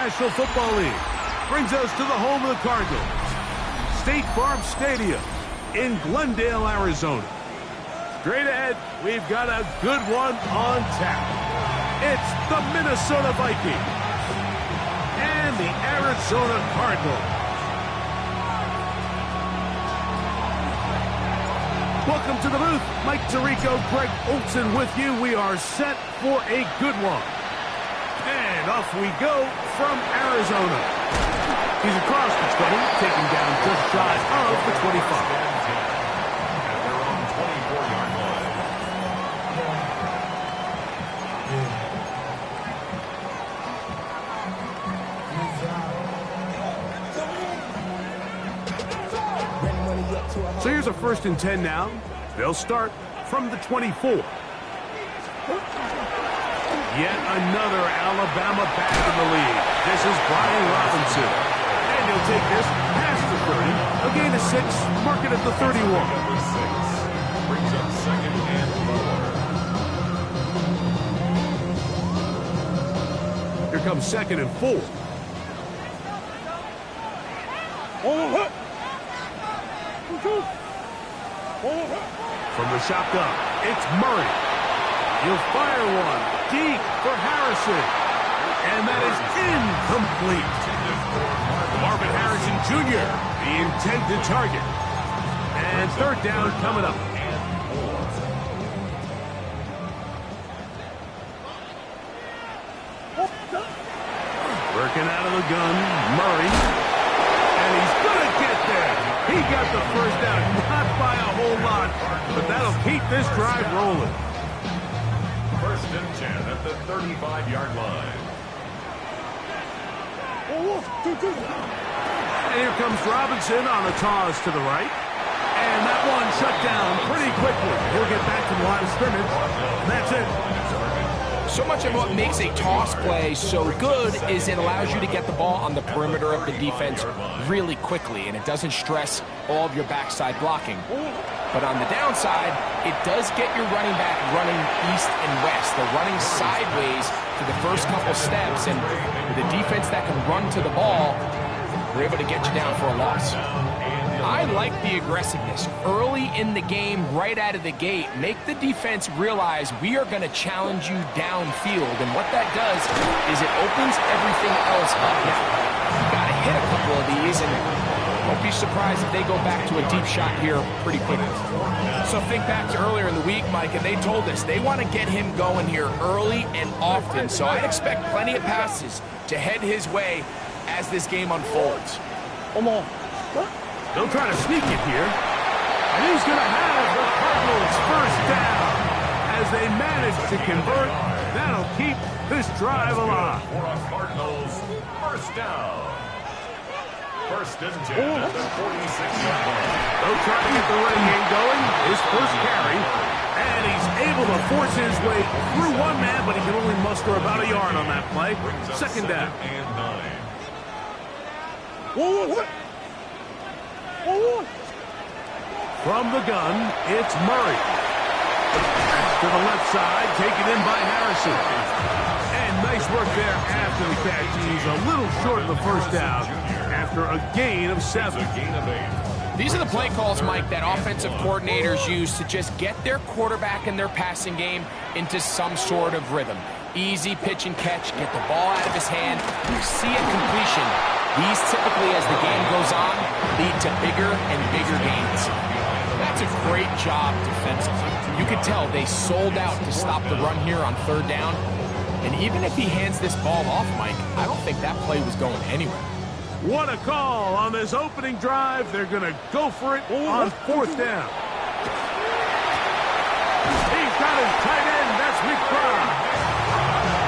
National Football League brings us to the home of the Cardinals, State Farm Stadium in Glendale, Arizona. Straight ahead, we've got a good one on tap. It's the Minnesota Vikings and the Arizona Cardinals. Welcome to the booth. Mike Tirico, Greg Olson with you. We are set for a good one. And off we go from Arizona. He's across the 20, taken down just shy of the 25. At their own 24-yard line. So here's a 1st and 10 now. They'll start from the 24. Yet another Alabama back in the lead. This is Brian Robinson. And he'll take this past the 30. A gain of 6. Mark it at the 31. Number 6 brings up 2nd and 4. Here comes 2nd and 4. From the shotgun, it's Murray. He'll fire one deep for Harrison. And that is incomplete. Marvin Harrison Jr., the intended target. And 3rd down coming up. Working out of the gun, Murray. And he's going to get there. He got the 1st down, not by a whole lot, but that'll keep this drive rolling. 1st and 10 at the 35-yard line. And here comes Robinson on a toss to the right. And that one shut down pretty quickly. He'll get back to the line of scrimmage. That's it. So much of what makes a toss play so good is it allows you to get the ball on the perimeter of the defense really quickly, and it doesn't stress all of your backside blocking. But on the downside, it does get your running back running east and west. They're running sideways for the first couple steps, and with a defense that can run to the ball, they're able to get you down for a loss. I like the aggressiveness early in the game, right out of the gate. Make the defense realize we are going to challenge you downfield, and what that does is it opens everything else up. Now, you got to hit a couple of these, and don't be surprised if they go back to a deep shot here pretty quickly. So think back to earlier in the week, Mike, and they told us they want to get him going here early and often. So I'd expect plenty of passes to head his way as this game unfolds. They'll try to sneak it here. And he's going to have the Cardinals 1st down. As they manage to convert, that'll keep this drive alive. For a Cardinals 1st down. 1st and 10 at the 46-yard line. They'll try to get the running game going. His 1st carry. And he's able to force his way through one man, but he can only muster about a yard on that play. 2nd down. And 9. From the gun, it's Murray. To the left side, taken in by Harrison. And nice work there after the catch. He's a little short of the 1st down after a gain of 7. These are the play calls, Mike, that offensive coordinators use to just get their quarterback and their passing game into some sort of rhythm. Easy pitch and catch, get the ball out of his hand, you see a completion. These typically, as the game goes on, lead to bigger and bigger gains. That's a great job defensively. You could tell they sold out to stop the run here on 3rd down. And even if he hands this ball off, Mike, I don't think that play was going anywhere. What a call on this opening drive. They're going to go for it on 4th down. He's got his tight end. That's McBride.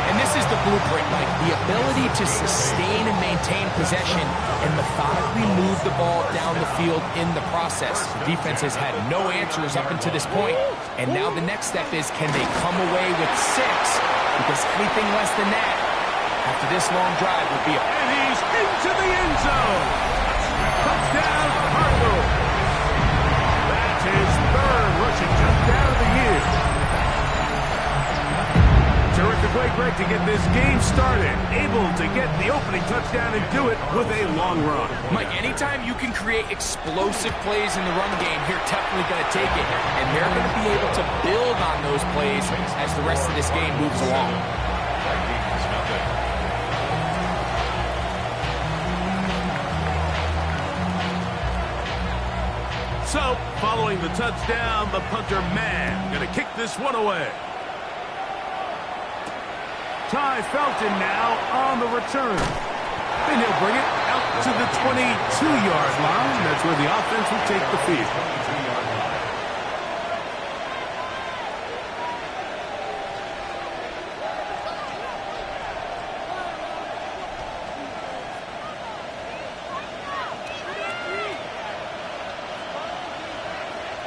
And this is the blueprint, Mike. The ability to sustain and maintain possession and methodically move the ball down the field in the process. The defense has had no answers up until this point. And now the next step is, can they come away with 6? Because anything less than that, after this long drive, would be a... And he's into the end zone. Touchdown, Cardinals. That's his 3rd rushing touchdown of the year. To Terrific way, Greg, to get this game started. Able to get the opening touchdown and do it with a long run. Mike, anytime you can create explosive plays in the run game, you're definitely going to take it. And they're going to be able to build on those plays as the rest of this game moves along. So, following the touchdown, the punter man going to kick this one away. Ty Felton now on the return. And he'll bring it out to the 22-yard line. That's where the offense will take the field.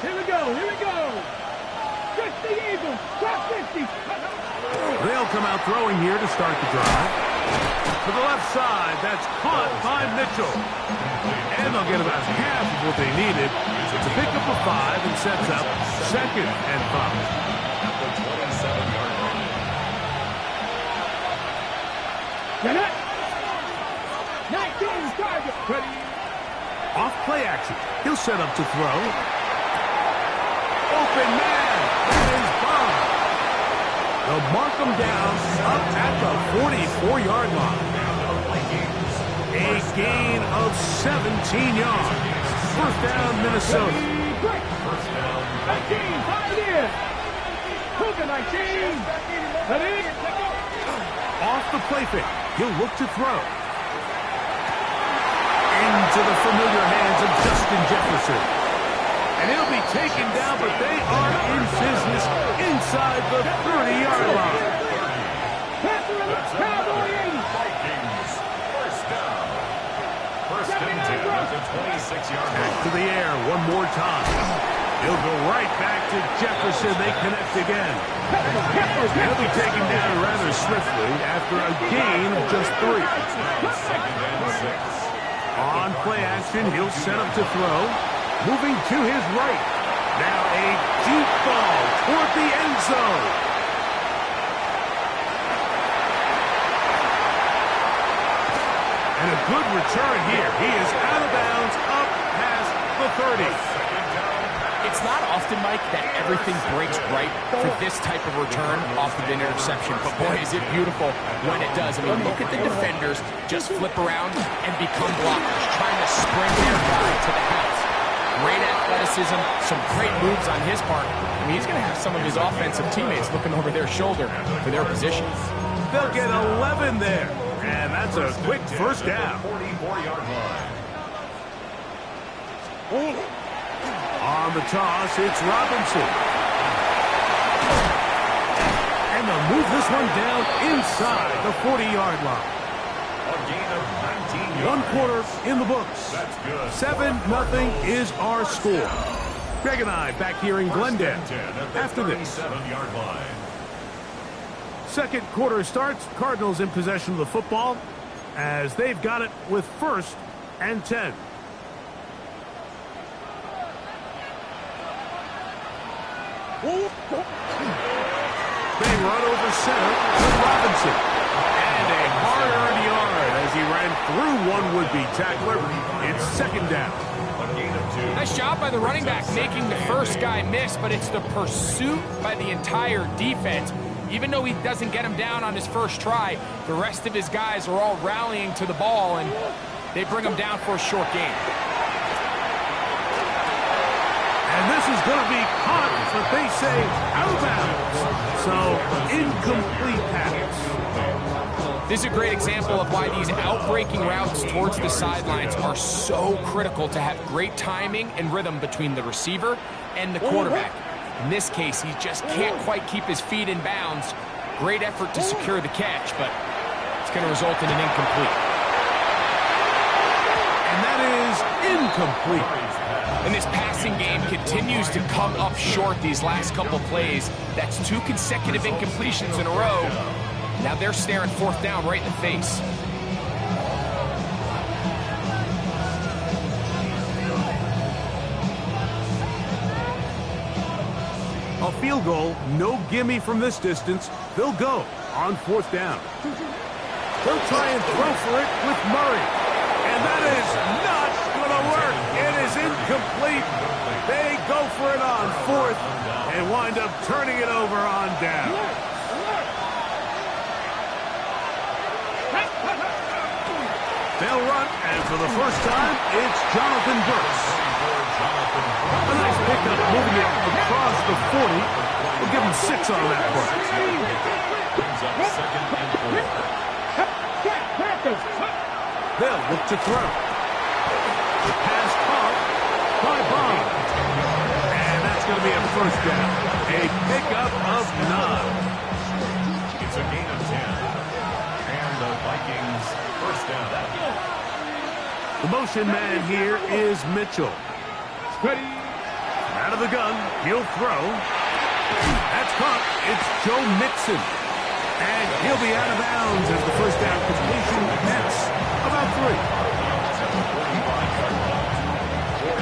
Here we go. 50 Eagles, top 50. They'll come out throwing here to start the drive. To the left side, that's caught by Mitchell. And they'll get about half of what they needed. It's a pickup of 5 and sets up 2nd and 5. Get it. 19 target. Ready. Off play action. He'll set up to throw. Open man. That is Bob. They'll mark him down up at the 44-yard line. A gain of 17 yards. First down, Minnesota. First down. 19, 5 in. Hook 19. Ready. Off the play fake. He'll look to throw. Into the familiar hands of Justin Jefferson. And he'll be taken down, but they are in business inside the 30-yard line. First and 10 at the 26-yard line. Back to the air one more time. He'll go right back to Jefferson. They connect again. He'll be taken down rather swiftly after a gain of just 3. Second and 6. On play action, he'll set up to throw. Moving to his right. Now a deep ball toward the end zone. And a good return here. He is out of bounds up past the 30. It's not often, Mike, that everything breaks right for this type of return off of an interception. But, boy, is it beautiful when it does. I mean, look at the defenders just flip around and become blockers, trying to spring their guy to the house. Great athleticism, some great moves on his part. I mean, he's going to have some of his offensive teammates looking over their shoulder for their position. They'll get 11 there. And that's a quick first down. 44-yard line. On the toss, it's Robinson. And they'll move this one down inside the 40-yard line. A gain of 19 yards. 1 quarter in the books. That's good. 7-0 is our score. Greg and I back here in Glendale after this. 37-yard line. Second quarter starts. Cardinals in possession of the football as they've got it with 1st and 10. They run over center with Robinson. And a hard-earned yard as he ran through one would-be tackler. It's 2nd down. A gain of 2. Nice job by the running back making the first guy miss, but it's the pursuit by the entire defense. Even though he doesn't get him down on his first try, the rest of his guys are all rallying to the ball, and they bring him down for a short gain. And this is going to be caught, but they say out of bounds. So, incomplete pass. This is a great example of why these out-breaking routes towards the sidelines are so critical to have great timing and rhythm between the receiver and the quarterback. In this case, he just can't quite keep his feet in bounds. Great effort to secure the catch, but it's going to result in an incomplete. And that is incomplete. And this passing game continues to come up short these last couple plays. That's 2 consecutive incompletions in a row. Now they're staring 4th down right in the face. A field goal, no gimme from this distance. They'll go on 4th down. He'll try and throw for it with Murray. And that is not going to work. It is incomplete. They go for it on 4th and wind up turning it over on down. They'll run, and for the first time, it's Jonathan Burks. A nice pickup moving it across the 40. We'll give him 6 on that play. They'll look to throw. The pass caught by Bond. And that's going to be a first down. A pickup of 9. It's a gain of 10. And the Vikings first down. The motion man here is Mitchell. Ready. Out of the gun. He'll throw. That's caught. It's Joe Mixon. And he'll be out of bounds as the first down completion nets about 3.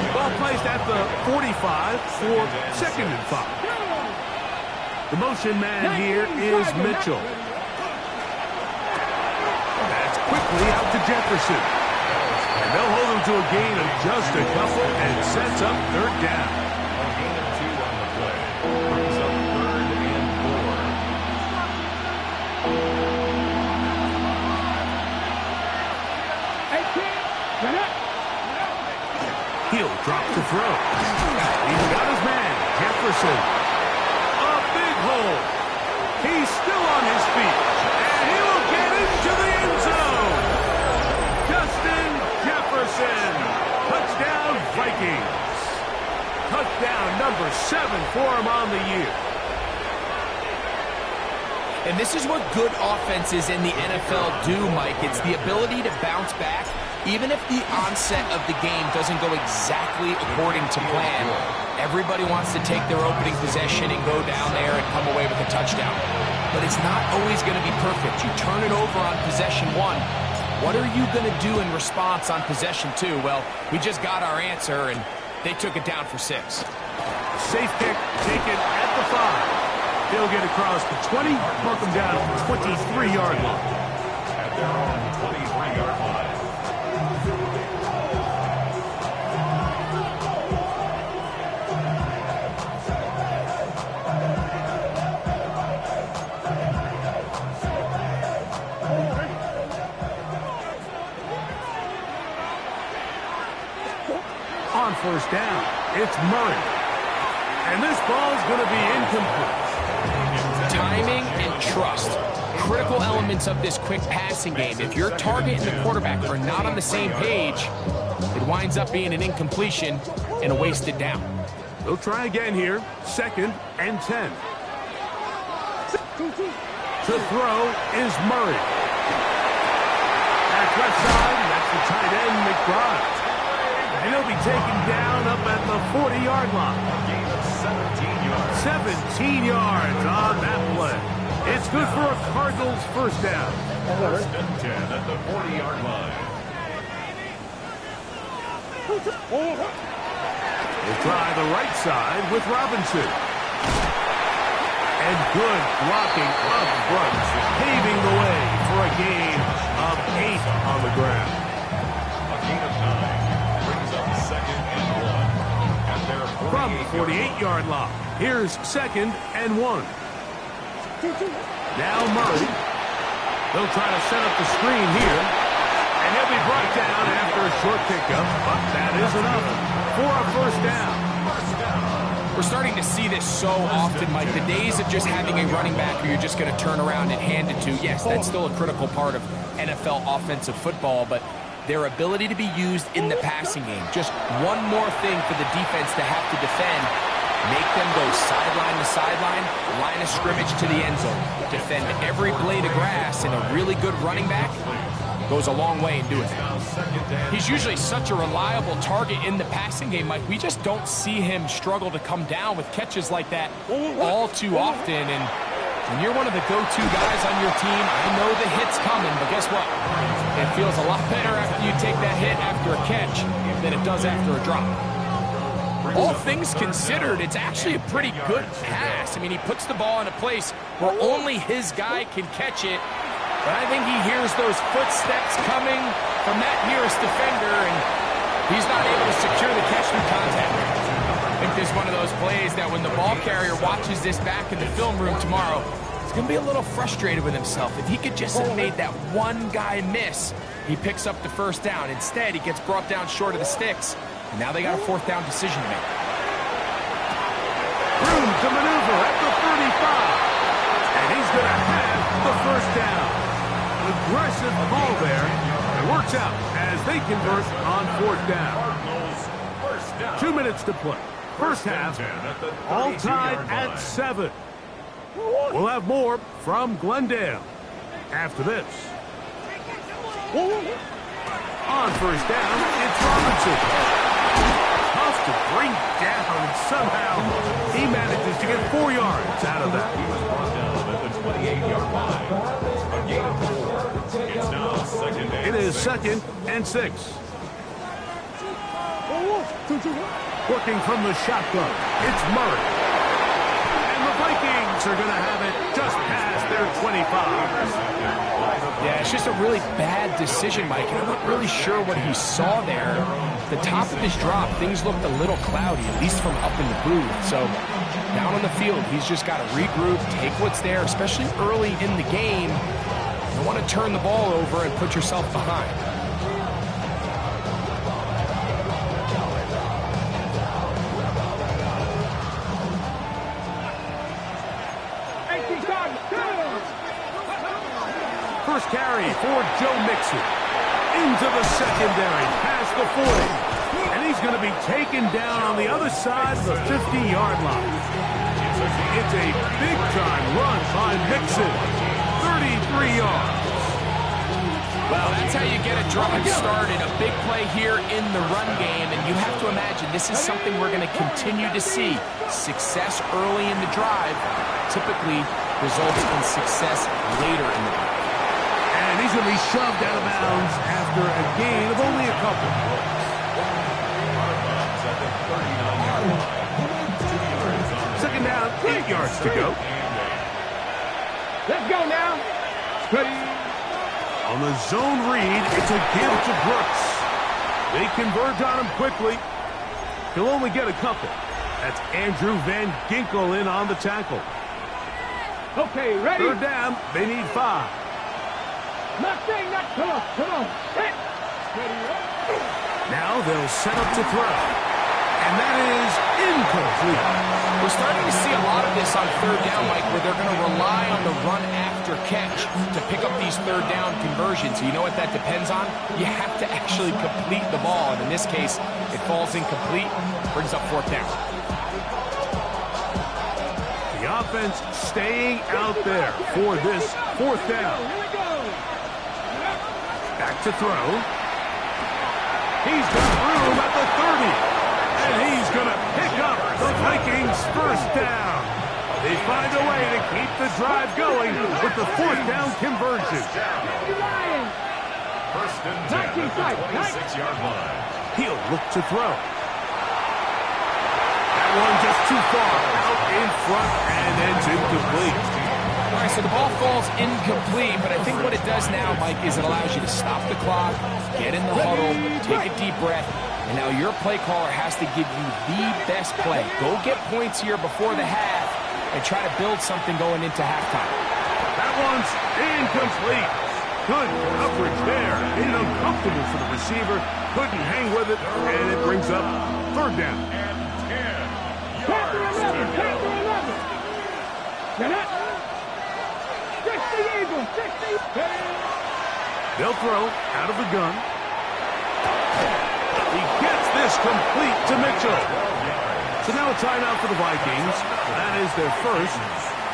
Ball placed at the 45 for 2nd and 5. The motion man here is Mitchell. That's quickly out to Jefferson. And they'll hold him to a gain of just a couple and sets up 3rd down. A gain of 2 on the play. Brings up 3rd and 4. He'll drop to throw. He's got his man, Jefferson. A big hole. He's still on his feet. And he will get into the end zone. Justin Jefferson. Touchdown, Vikings. Touchdown number 7 for him on the year. And this is what good offenses in the NFL do, Mike. It's the ability to bounce back, even if the onset of the game doesn't go exactly according to plan. Everybody wants to take their opening possession and go down there and come away with a touchdown. But it's not always going to be perfect. You turn it over on possession 1. What are you going to do in response on possession 2? Well, we just got our answer, and they took it down for 6. Safe kick taken at the 5. They'll get across the 20, mark them down at the 23-yard line. At their own 23-yard line. On 1st down, it's Murray. And this ball's going to be incomplete. Timing and trust. Critical elements of this quick passing game. If your target and the quarterback are not on the same page, it winds up being an incompletion and a wasted down. They'll try again here. 2nd and 10. To throw is Murray. That's left side. That's the tight end, McBride. And he'll be taken down up at the 40-yard line. A gain of 17 yards. 17 yards on that play. It's good for a Cardinals first down. First and 10 at the 40-yard line. We'll try the right side with Robinson. And good blocking up front, paving the way for a gain of 8 on the ground. A gain of 9. Brings up 2nd and 1. At their 48 From the 48-yard line, here's 2nd and 1. Now Murray. They'll try to set up the screen here. And he'll be brought down after a short pickup, but that is enough for a first down. We're starting to see this so often, Mike. The days of just having a running back who you're just going to turn around and hand it to, yes, that's still a critical part of NFL offensive football, but their ability to be used in the passing game. Just one more thing for the defense to have to defend. Make them go sideline to sideline, line of scrimmage to the end zone. Defend every blade of grass, and a really good running back goes a long way in doing it. He's usually such a reliable target in the passing game, Mike. We just don't see him struggle to come down with catches like that all too often. And when you're one of the go-to guys on your team, I know the hit's coming, but guess what? It feels a lot better after you take that hit after a catch than it does after a drop. all things considered, it's actually a pretty good pass. I mean, he puts the ball in a place where only his guy can catch it. But I think he hears those footsteps coming from that nearest defender, and he's not able to secure the catch through contact. I think this is one of those plays that when the ball carrier watches this back in the film room tomorrow, he's going to be a little frustrated with himself. If he could just have made that one guy miss, he picks up the first down. Instead, he gets brought down short of the sticks, and now they got a fourth down decision to make. Room to maneuver at the 35. And he's going to have the first down. Aggressive call there. It works out as they convert on fourth down. 2 minutes to play. First half, all tied at 7. We'll have more from Glendale after this. On first down, it's Robinson. Tough to bring down, and somehow he manages to get 4 yards out of that. He was brought down at the 28-yard line. A gain of 4. It's now second and It is 6. second and 6. Working from the shotgun, it's Murray. And the Vikings are going to have it just past their 25. Yeah, it's just a really bad decision, Mike, and I'm not really sure what he saw there. The top of his drop, things looked a little cloudy, at least from up in the booth. So down on the field, he's just got to regroup, take what's there, especially early in the game. You don't want to turn the ball over and put yourself behind. First carry for Joe Mixon. Into the secondary, past the 40. And he's going to be taken down on the other side of the 50-yard line. It's a big-time run by Mixon. 33 yards. Well, that's how you get a drive started. A big play here in the run game, and you have to imagine this is something we're going to continue to see. Success early in the drive typically results in success later in the drive. And he's going to be shoved out of bounds after a gain of only a couple. Second down, 8 yards to go. Let's go now. Ready. On the zone read, it's a give to Brooks. They converge on him quickly. He'll only get a couple. That's Andrew Van Ginkel in on the tackle. Okay, ready. Third down, they need 5. Not saying that. Come on. Hit. Ready. Now they'll set up to throw. And that is incomplete. We're starting to see a lot of this on third down, Mike, where they're going to rely on the run after catch to pick up these third down conversions. You know what that depends on? You have to actually complete the ball. And in this case, it falls incomplete, brings up fourth down. The offense staying out there for this fourth down. Back to throw. He's got room at the 30. And he's going to pick up the Vikings' first down. They find a way to keep the drive going with the fourth down conversion. First and 10 at the 26-yard line. He'll look to throw. That one just too far out in front and ends incomplete. All right, so the ball falls incomplete, but I think what it does now, Mike, is it allows you to stop the clock, get in the huddle, take a deep breath, and now your play caller has to give you the best play. Go get points here before the half and try to build something going into halftime. That one's incomplete. Good coverage there. Made it uncomfortable for the receiver. Couldn't hang with it, and it brings up third down. And 10 Panther yards 11. to go. Panther 11. Get up. 60 Eagles. 60. They'll throw out of the gun. He gets this complete to Mitchell. So now a timeout for the Vikings. That is their first,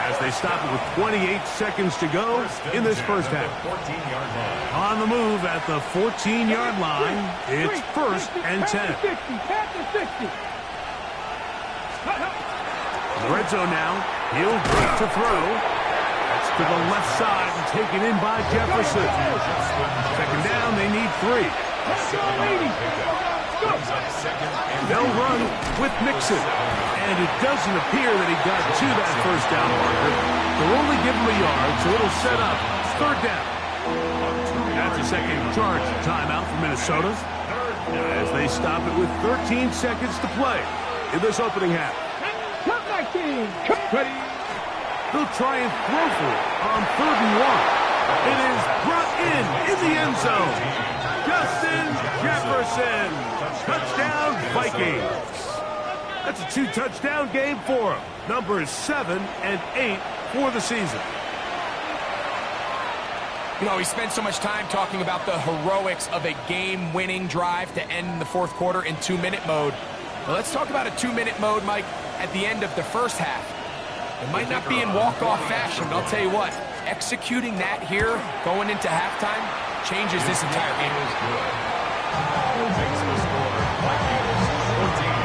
as they stop it with 28 seconds to go in this first half. 14-yard line. On the move at the 14-yard line, it's first and 10. Panther 60. In the red zone now, he'll break to throw. That's to the left side and taken in by Jefferson. Second down, they need 3. Let's go, ladies. Brings up second and They'll run with Mixon. And it doesn't appear that he got to that first down marker. They'll only give him a yard, so it'll set up third down. That's a second charge timeout for Minnesota as they stop it with 13 seconds to play in this opening half. Cut 19. Ready. They'll try and throw for it on 3rd and 1. It is brought in the end zone. Justin Jefferson. Touchdown, Vikings. That's a 2-touchdown game for him. Numbers 7 and 8 for the season. You know, we spent so much time talking about the heroics of a game-winning drive to end the fourth quarter in 2-minute mode. Well, let's talk about a 2-minute mode, Mike, at the end of the first half. It might not be in walk-off fashion, but I'll tell you what, executing that here, going into halftime, changes this entire game. makes the score Vikings 14.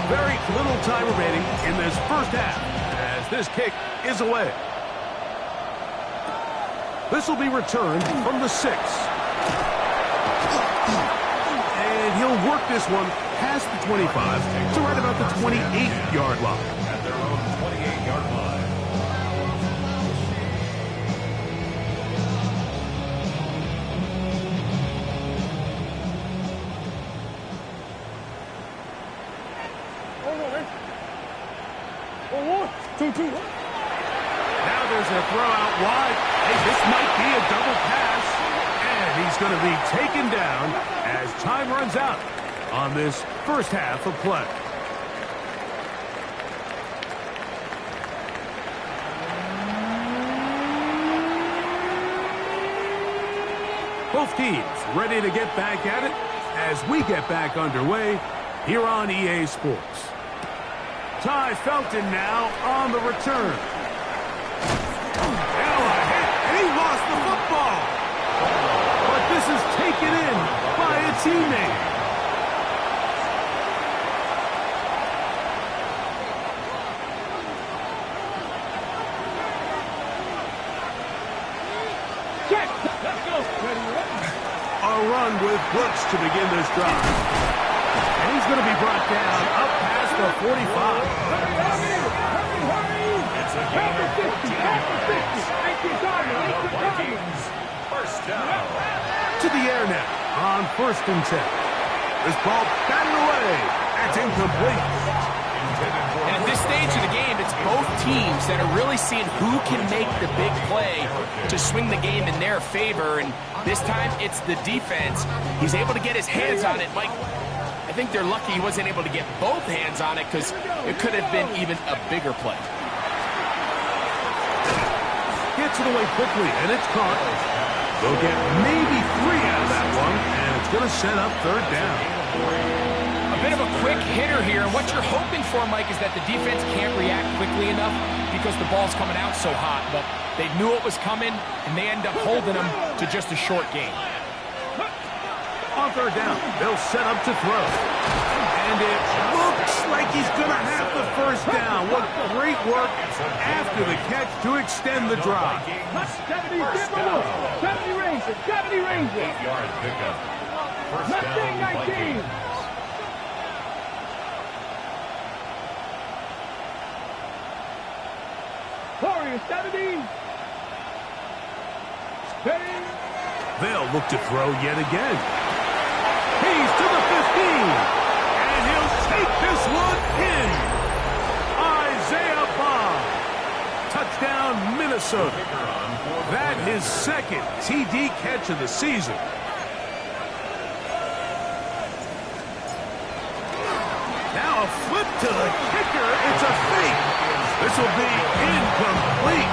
Very little time remaining in this first half as this kick is away. This will be returned from the 6. And he'll work this one past the 25 to right about the 28-yard line. At their own 28-yard line. Now there's a throw out wide. Hey, this might be a double pass. And he's going to be taken down as time runs out on this first half of play. Both teams ready to get back at it as we get back underway here on EA Sports. Ty Felton now on the return. Now a hit, and he lost the football. But this is taken in by a teammate. Check. Let's go. A run with Brooks to begin this drive. And he's going to be brought down up past the 45. It's a gain of 14 yards. The Vikings first down. To the air now on 1st and 10. This ball batted away. That's incomplete. And at this stage of the game, it's both teams that are really seeing who can make the big play to swing the game in their favor. And this time, it's the defense. He's able to get his hands on it. Mike, I think they're lucky he wasn't able to get both hands on it because it could have been even a bigger play. Gets it away quickly, and it's caught. They'll get maybe 3 out of that one, and it's going to set up 3rd down. A bit of a quick hitter here. What you're hoping for, Mike, is that the defense can't react quickly enough because the ball's coming out so hot. But they knew it was coming, and they end up holding them to just a short game. On 3rd down, they'll set up to throw. And it looks like he's going to have the first down. What great work after the catch to extend the drive. 70 Rangers. 70 Rangers. 8-yard pickup. First down, 19. Vikings. Warriors 70. Steady. They'll look to throw yet again. He's to the 15. And he'll take this one in. Isaiah Bond. Touchdown, Minnesota. That his 2nd TD catch of the season. Now a flip to the kicker. It's a fake. This will be incomplete.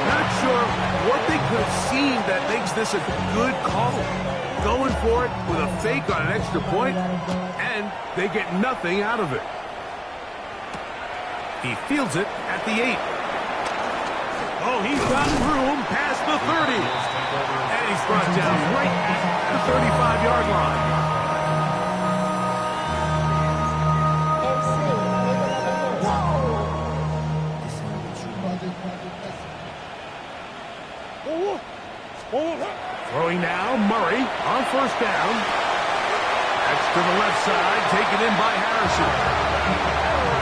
Not sure what they could have seen that makes this a good call. Going for it with a fake on an extra point, and they get nothing out of it. He fields it at the 8. Oh, he's got room past the 30. And he's brought down right at the 35-yard line. Throwing now, Murray on first down. That's to the left side, taken in by Harrison.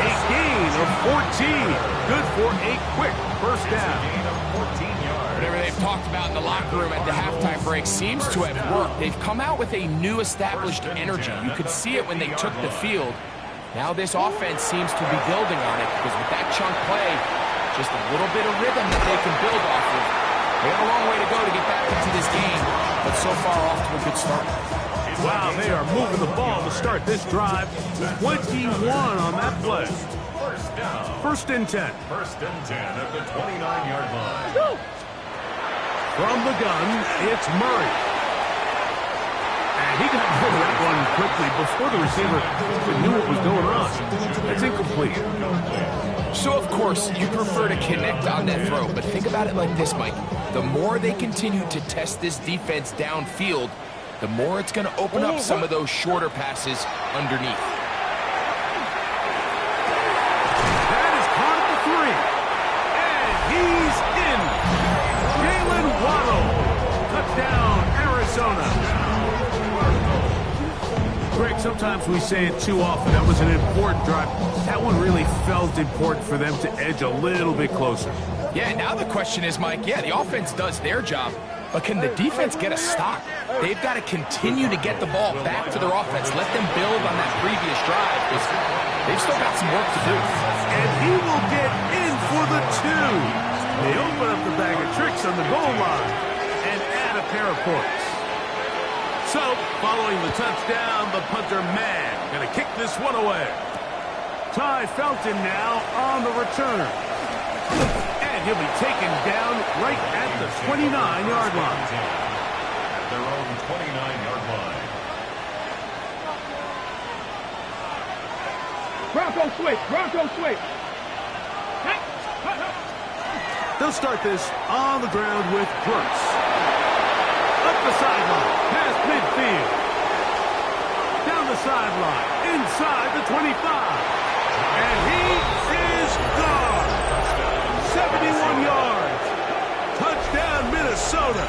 A gain of 14. Good for a quick first down. Whatever they've talked about in the locker room at the halftime break seems to have worked. They've come out with a new established energy. You could see it when they took the field. Now this offense seems to be building on it because with that chunk play, just a little bit of rhythm that they can build off of. They have a long way to go to get back into this game, but so far off to a good start. Wow, they are moving the ball to start this drive. 21 on that play. First and 10. First and 10 at the 29-yard line. From the gun, it's Murray. And he got rid of that one quickly before the receiver knew what was going on. That's incomplete. So, of course, you prefer to connect on that throw, but think about it like this, Mike. The more they continue to test this defense downfield, the more it's going to open up some of those shorter passes underneath. That is caught at the 3. And he's in. Jalen Waddle. Touchdown, Arizona. Greg, sometimes we say it too often. That was an important drive. That one really felt important for them to edge a little bit closer. Yeah, now the question is, Mike, the offense does their job, but can the defense get a stop? They've got to continue to get the ball back to their offense. Let them build on that previous drive because they've still got some work to do. And he will get in for the 2. They open up the bag of tricks on the goal line and add a pair of points. So, following the touchdown, the punter man going to kick this one away. Ty Felton now on the return. And he'll be taken down right at the 29-yard line. At their own 29-yard line. Bronco switch. Bronco switch. They'll start this on the ground with Brooks. Up the sideline, past midfield. Down the sideline, inside the 25. And he is gone. 71 yards. Touchdown, Minnesota.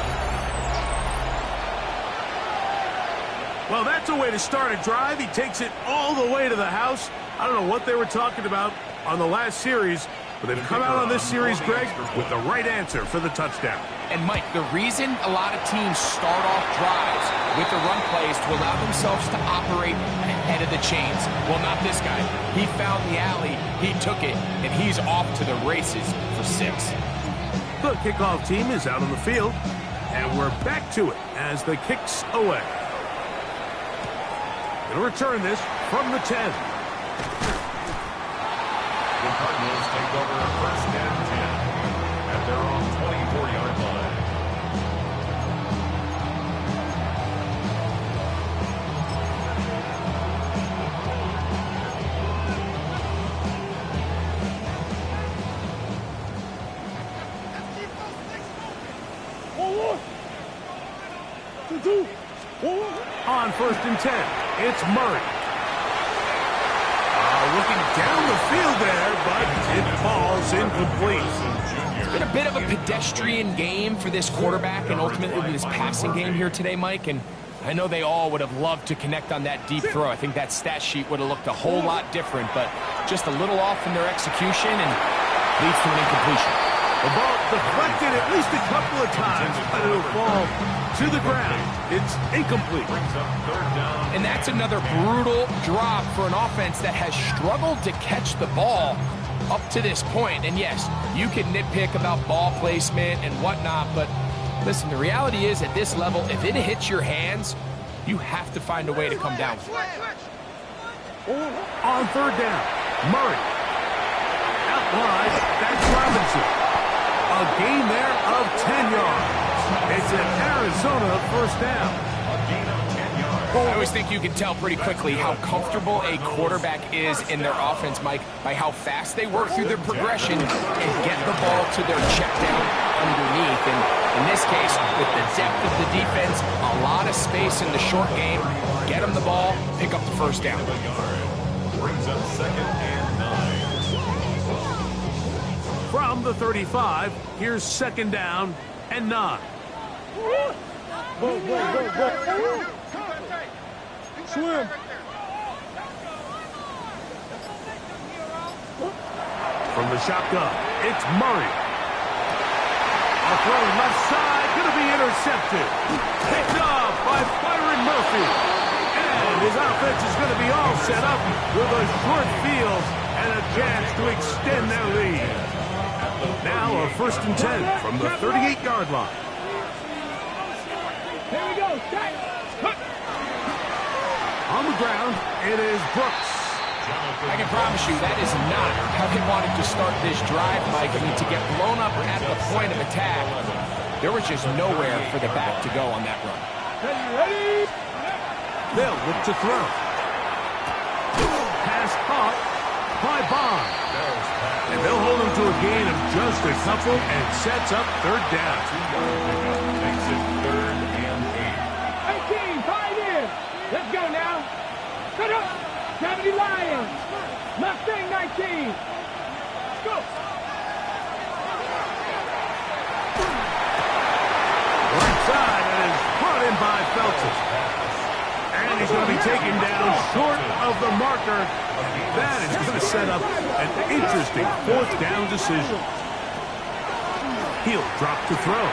Well, that's a way to start a drive. He takes it all the way to the house. I don't know what they were talking about on the last series, but they've come out on this series, Greg, with the right answer for the touchdown. And, Mike, the reason a lot of teams start off drives with the run plays to allow themselves to operate ahead of the chains. Well, not this guy. He found the alley, he took it, and he's off to the races for 6. The kickoff team is out on the field, and we're back to it as the kicks away. Going to return this from the 10. The Cardinals take over first and 10 at their own 24-yard line. On first and 10, it's Murray. Looking down the field there, but it falls incomplete. It's been a bit of a pedestrian game for this quarterback and ultimately this passing game here today, Mike. And I know they all would have loved to connect on that deep throw. I think that stat sheet would have looked a whole lot different, but just a little off in their execution and leads to an incompletion. The ball deflected at least a couple of times, but it'll fall to the ground. It's incomplete. And that's another brutal drop for an offense that has struggled to catch the ball up to this point. And yes, you can nitpick about ball placement and whatnot, but listen, the reality is at this level, if it hits your hands, you have to find a way to come down. On third down, Murray. Out wide, that's Robinson. A gain there of 10 yards. It's an Arizona first down. I always think you can tell pretty quickly how comfortable a quarterback is in their offense, Mike, by how fast they work through their progression and get the ball to their check down underneath. And in this case, with the depth of the defense, a lot of space in the short game, get them the ball, pick up the first down. Brings up second and 9. From the 35, here's second down and 9. Swim. From the shotgun, it's Murray. A throw left side, going to be intercepted. Picked off by Byron Murphy. And his offense is going to be all set up with a short field and a chance to extend their lead. Now a 1st and 10 from the 38-yard line. Here we go. On the ground, it is Brooks. I can promise you that is not how they wanted to start this drive, Mike. I mean, to get blown up at the point of attack, there was just nowhere for the back to go on that run. Ready? They'll look to throw. Pass caught by Bond. And they'll hold him to a gain of just a couple and sets up 3rd down. Makes it 3rd and 18, 5 in. Let's go now. Cut up. 70 Lions. Mustang 19. Go. Right side, and is brought in by Felton. And he's going to be taken down short of the marker. That is going to set up an interesting 4th down decision. He'll drop to throw.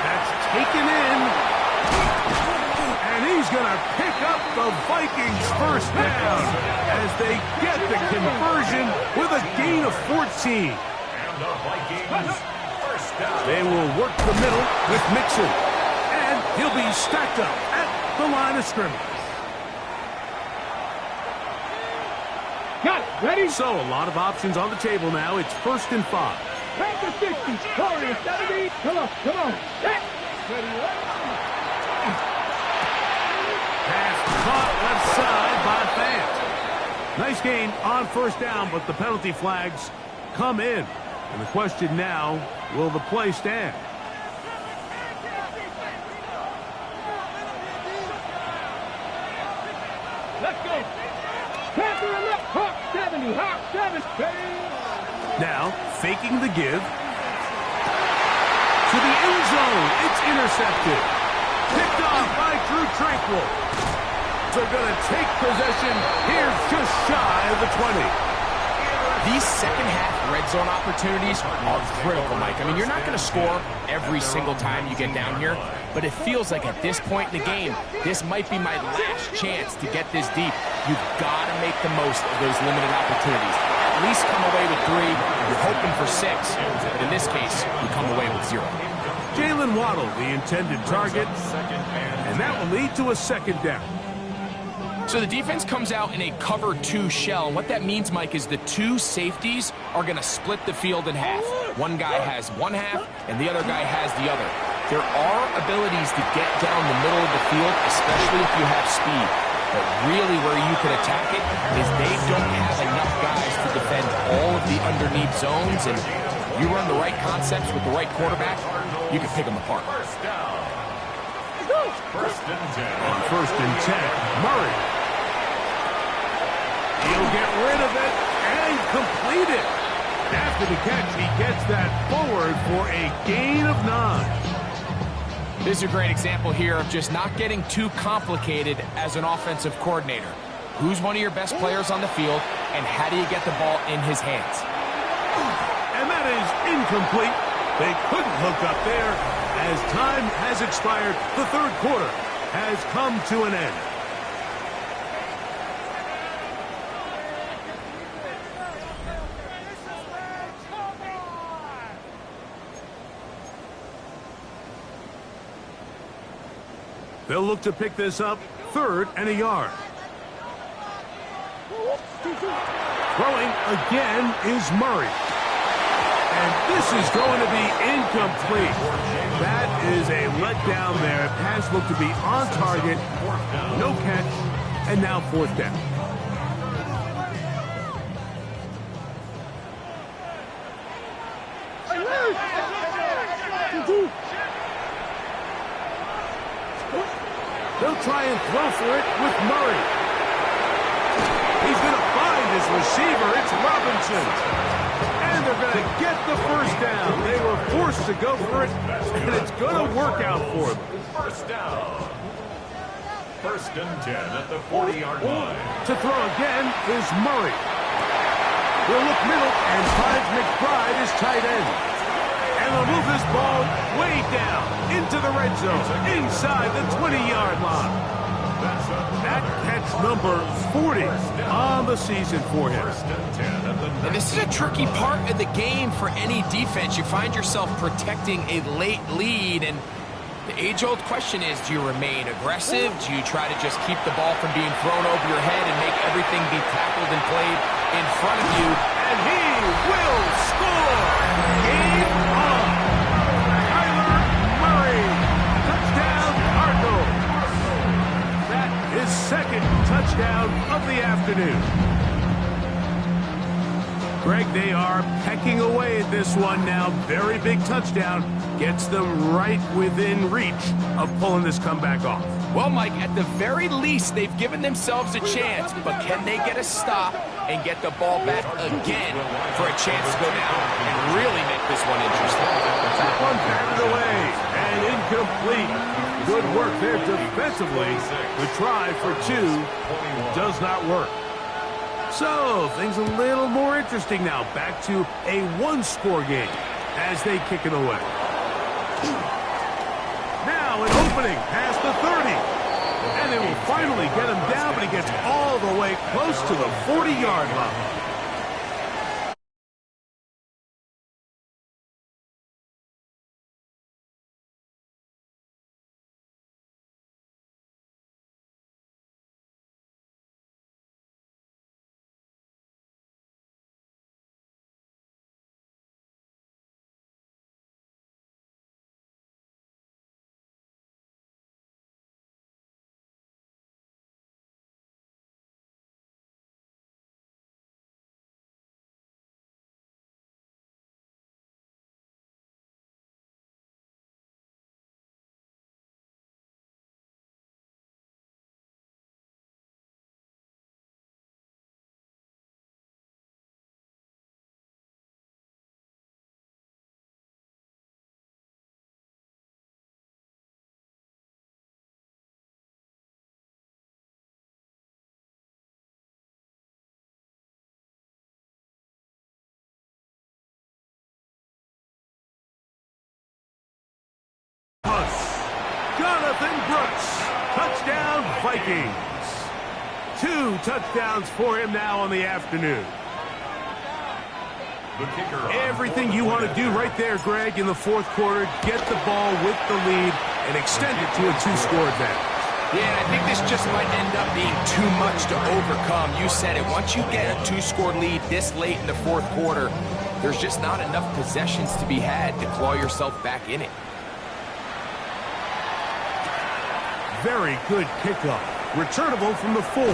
That's taken in. And he's going to pick up the Vikings' 1st down as they get the conversion with a gain of 14. And the Vikings' 1st down. They will work the middle with Mixon. And he'll be stacked up at the line of scrimmage. Got it. Ready? So a lot of options on the table now. It's 1st and 5. Back to 60. Corner 70. Come on. Set. Ready? Pass caught left side by Fant. Nice gain on 1st down, but the penalty flags come in. And the question now, will the play stand? Let's go. Panther and left. Hawk 70. Hawk 7. Now, faking the give. To the end zone. It's intercepted. Picked off by Drew Tranquil. They're going to take possession here just shy of the 20. These second-half red zone opportunities are critical, Mike. I mean, you're not going to score every single time you get down here, but it feels like at this point in the game, this might be my last chance to get this deep. You've got to make the most of those limited opportunities. At least come away with 3. You're hoping for 6, but in this case, you come away with 0. Jalen Waddle, the intended target, and that will lead to a 2nd down. So the defense comes out in a cover 2 shell. And what that means, Mike, is the 2 safeties are going to split the field in half. One guy has one half, and the other guy has the other. There are abilities to get down the middle of the field, especially if you have speed. But really where you can attack it is they don't have enough guys to defend all of the underneath zones. And you run the right concepts with the right quarterback, you can pick them apart. 1st down. 1st and 10. On 1st and 10, Murray. He'll get rid of it and complete it. After the catch, he gets that forward for a gain of 9. This is a great example here of just not getting too complicated as an offensive coordinator. Who's one of your best players on the field, and how do you get the ball in his hands? And that is incomplete. They couldn't hook up there. As time has expired, the 3rd quarter has come to an end. They'll look to pick this up 3rd and a yard. Throwing again is Murray. And this is going to be incomplete. That is a letdown there. Pass looked to be on target. No catch. And now 4th down. They'll try and throw for it with Murray. He's going to find his receiver. It's Robinson. And are going to get the first down. They were forced to go for it, and it's going to work out for them. First down. First and 10 at the 40-yard line. To throw again is Murray. He'll look middle and finds McBride as tight end. And they'll move this ball way down into the red zone, inside the 20-yard line. That catch number 40 on the season for him. And this is a tricky part of the game for any defense. You find yourself protecting a late lead, and the age-old question is, do you remain aggressive? Do you try to just keep the ball from being thrown over your head and make everything be tackled and played in front of you? And he will score! Game on! Kyler Murray! Touchdown, Cardinals! That is second touchdown of the afternoon. Greg, they are pecking away at this one now. Very big touchdown. Gets them right within reach of pulling this comeback off. Well, Mike, at the very least, they've given themselves a chance, but can they get a stop and get the ball back again for a chance to go down and really make this one interesting? That one batted away and incomplete. Good work there defensively. The try for two does not work. So, things a little more interesting now. Back to a one-score game as they kick it away. Now an opening past the 30. And they will finally get him down, but he gets all the way close to the 40-yard line. Jonathan Brooks, touchdown Vikings. 2 touchdowns for him now on the afternoon. Everything you want to do right there, Greg, in the fourth quarter, get the ball with the lead and extend it to a 2-score advantage. Yeah, I think this just might end up being too much to overcome. You said it. Once you get a 2-score lead this late in the fourth quarter, there's just not enough possessions to be had to claw yourself back in it. Very good kickoff. Returnable from the 4. The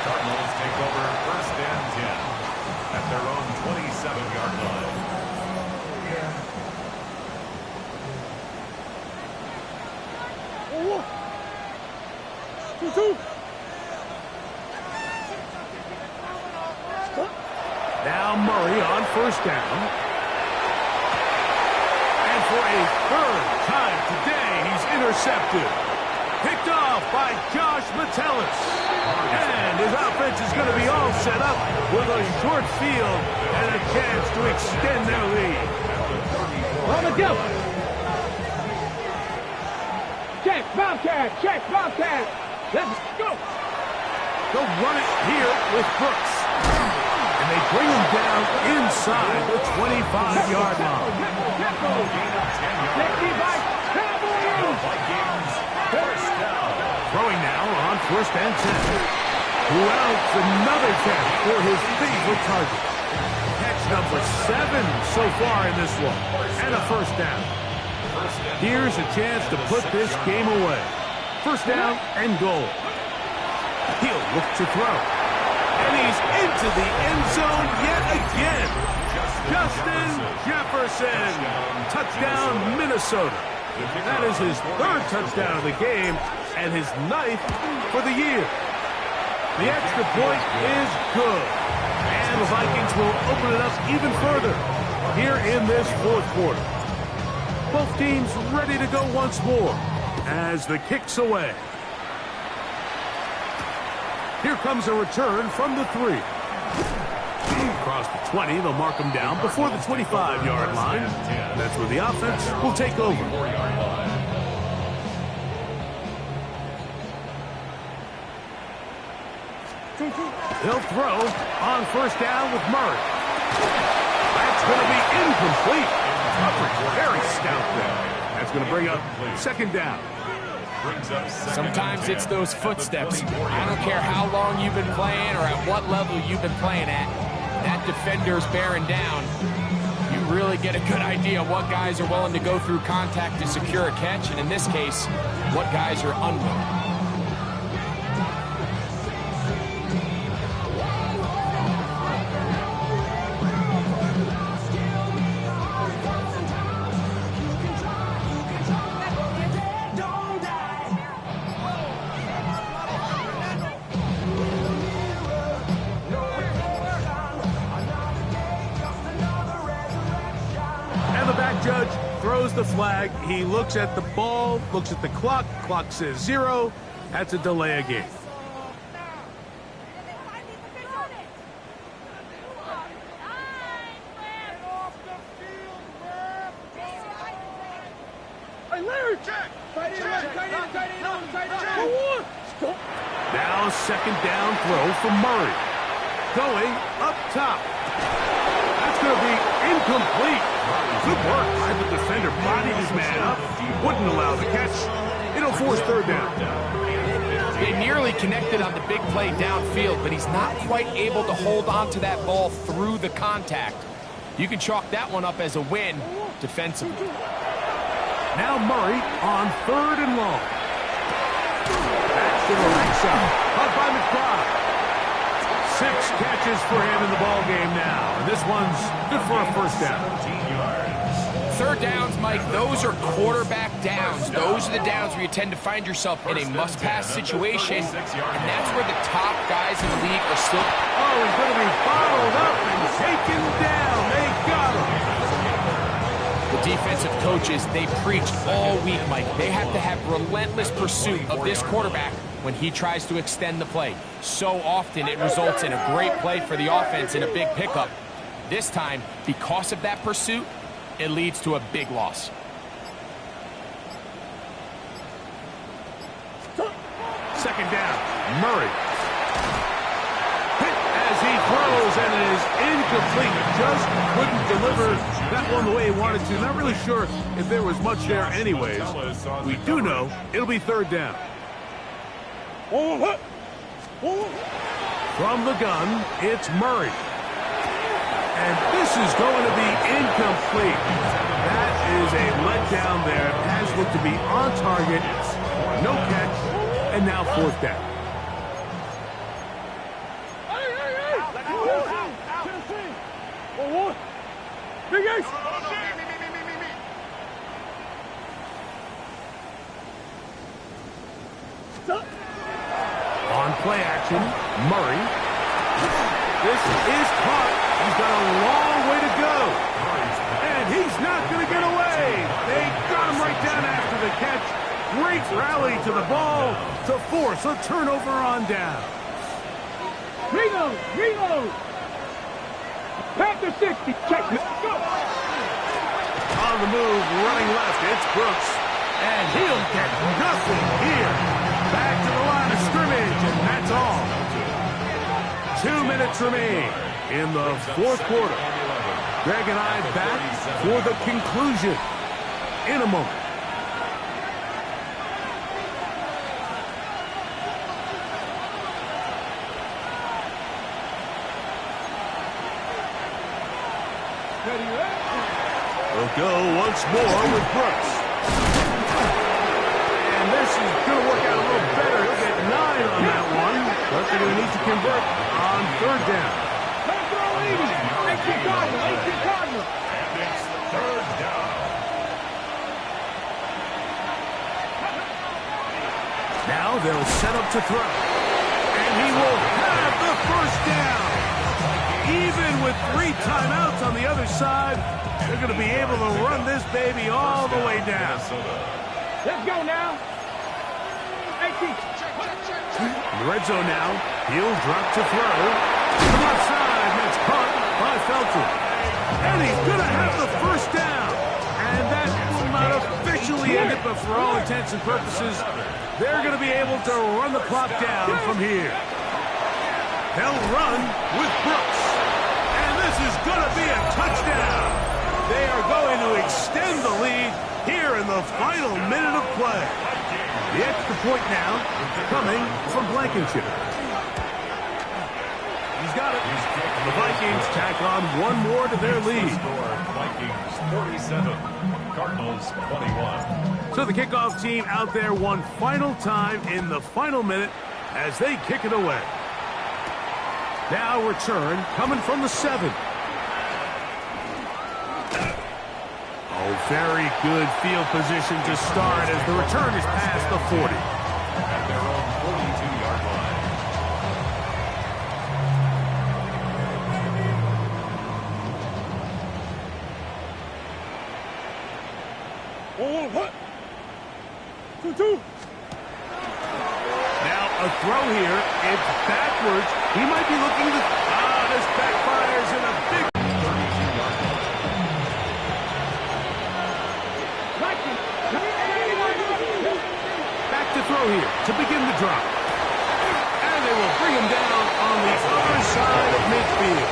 Cardinals take over first and 10 at their own 27-yard line. Now Murray on first down. And for a third time today, he's intercepted. Picked off by Josh Metellus. And his offense is going to be all set up with a short field and a chance to extend their lead. On the go. Check, Bobcat, check, Bobcat. Let's go. They'll run it here with Brooks. And they bring him down inside the 25-yard line. Throwing now on first and 10. Who else? Another catch for his favorite target. Catch number 7 so far in this one. And a first down. Here's a chance to put this game away. First down and goal. He'll look to throw. And he's into the end zone yet again. Justin Jefferson. Touchdown, Minnesota. That is his 3rd touchdown of the game and his 9th for the year. The extra point is good. And Vikings will open it up even further here in this fourth quarter. Both teams ready to go once more as the kick's away. Here comes a return from the 3. Across the 20, they'll mark him down before the 25-yard line. That's where the offense will take over. He'll throw on first down with Murray. That's going to be incomplete. Very stout there. That's going to bring up second down. Sometimes it's those footsteps. I don't care how long you've been playing or at what level you've been playing at. That defender's bearing down. You really get a good idea of what guys are willing to go through contact to secure a catch, and in this case, what guys are unwilling. Judge throws the flag. He looks at the ball, looks at the clock. Clock says 0. That's a delay of game. Now second down throw from Murray. Going up top. That's going to be incomplete. Good work by the defender. Bodied his man up. Wouldn't allow the catch. It'll force third down. They nearly connected on the big play downfield, but he's not quite able to hold on to that ball through the contact. You can chalk that one up as a win defensively. Now Murray on third and long. That's to the right side. Up by McBride. 6 catches for him in the ball game now. And this one's good for a first down. Third downs, Mike, those are quarterback downs. Those are the downs where you tend to find yourself in a must-pass situation, and that's where the top guys in the league are still. Oh, he's going to be bottled up and taken down. They got him. The defensive coaches, they preached all week, Mike. They have to have relentless pursuit of this quarterback when he tries to extend the play. So often it results in a great play for the offense and a big pickup. This time, because of that pursuit, it leads to a big loss. Second down, Murray. Hit as he throws, and it is incomplete. Just couldn't deliver that one the way he wanted to. Not really sure if there was much there anyways. We do know it'll be third down. From the gun, it's Murray. And this is going to be incomplete. That is a letdown there. It has looked to be on target. No catch. And now fourth down. On play action, Murray. This is caught. He's got a long way to go. And he's not going to get away. They got him right down after the catch. Great rally to the ball to force a turnover on down. Reload. Pack the 60. Check it. Go. On the move, running left, it's Brooks. And he'll get nothing here. Back to the line of scrimmage, and that's all. 2 minutes remain in the fourth quarter. Greg and I back for the conclusion in a moment. We'll go once more with Brooks. And this is going to work out a little better. He'll get 9 on that one. But they're going to need to convert on third down. Third down. Now they'll set up to throw. And he will have the first down. Even timeouts on the other side. They're going to be able to run this baby all the way down. Let's go now. 18. In the red zone now. He'll drop to throw. To the left side. That's caught by Felton. And he's going to have the first down. And that will not officially end it, but for all intents and purposes, they're going to be able to run the clock down from here. They'll run with Brooks. And this is going to be a touchdown. They are going to extend the lead here in the final minute of play. The extra point now coming from Blankenship. He's got it. The Vikings tack on one more to their lead. Vikings 47, Cardinals 21. So the kickoff team out there one final time in the final minute as they kick it away. Now return coming from the 7. Oh, very good field position to start as the return is past the 40. At their own 42-yard line. Oh, what? 2-2. Now a throw here. It's backwards. He might be looking to... this backfires in a big... 32-yard line. Back to throw here to begin the drop. And they will bring him down on the other side of midfield.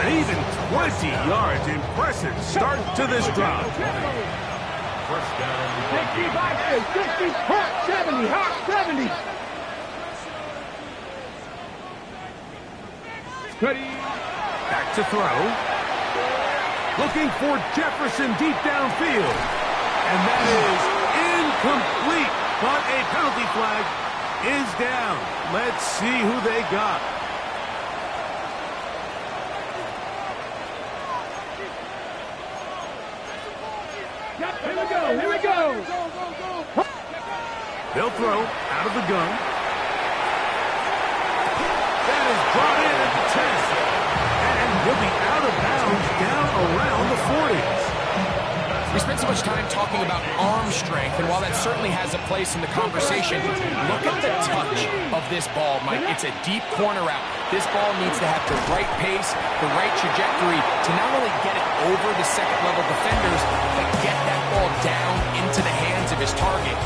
An even 20 yards. Impressive start to this drop. First down. 65, 60, hot 70, hot 70. Ready. Back to throw. Looking for Jefferson deep downfield. And that is incomplete. But a penalty flag is down. Let's see who they got. Here we go, here we go. They'll throw out of the gun. That is brought in at the 10. And he'll be out of bounds down around the 40. We spent so much time talking about arm strength, and while that certainly has a place in the conversation, look at the touch of this ball, Mike. It's a deep corner route. This ball needs to have the right pace, the right trajectory to not only get it over the second-level defenders, but get that ball down into the hands of his target.